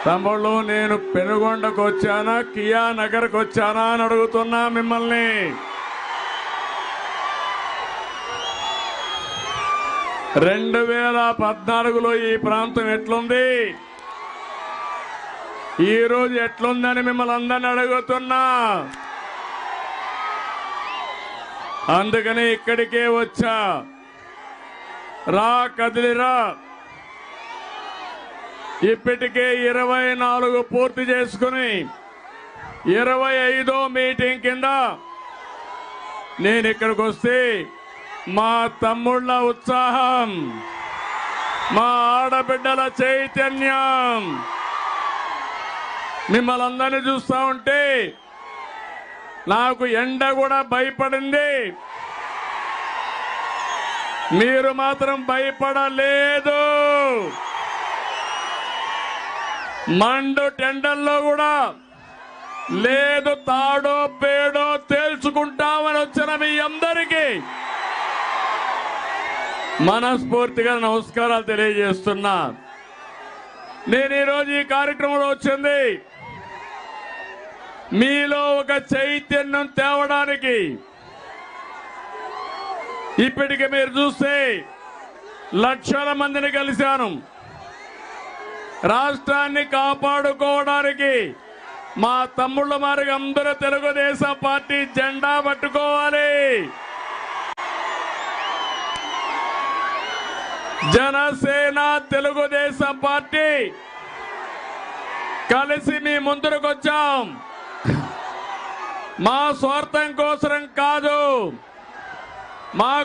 తమ్ముళ్ళు, నేను పెనుగొండకు వచ్చానా కియా నగర్కి వచ్చానా అని అడుగుతున్నా మిమ్మల్ని. రెండు 2014లో ఈ ప్రాంతం ఎట్లుంది, ఈ రోజు ఎట్లుందని మిమ్మల్ని అందరిని అడుగుతున్నా. అందుకని ఇక్కడికే వచ్చా. రా, కదిలిరా. ఇప్పటికే 24 పూర్తి చేసుకుని 25వ మీటింగ్ కింద నేను ఇక్కడికి వస్తే మా తమ్ముళ్ళ ఉత్సాహం, మా ఆడబిడ్డల చైతన్యం మిమ్మల్ని అందరినీ చూస్తా ఉంటే నాకు ఎండ కూడా భయపడింది. మీరు మాత్రం భయపడలేదు. మండు టెండల్లో కూడా లేదు, తాడో పేడో తేల్చుకుంటామని వచ్చిన మీ అందరికీ మనస్ఫూర్తిగా నమస్కారాలు తెలియజేస్తున్నా. నేను ఈరోజు ఈ కార్యక్రమంలో వచ్చింది మీలో ఒక చైతన్యం తేవడానికి. ఇప్పటికి మీరు చూస్తే లక్షల మందిని కలిశాను. రాష్ట్రాన్ని కాపాడుకోవడానికి మా తమ్ముళ్ళ మారిగా అందరూ తెలుగుదేశం పార్టీ జెండా పట్టుకోవాలి. జనసేన, తెలుగుదేశం పార్టీ కలిసి మీ ముందుకు వచ్చాం. మా స్వార్థం కోసం కాదు, మాకు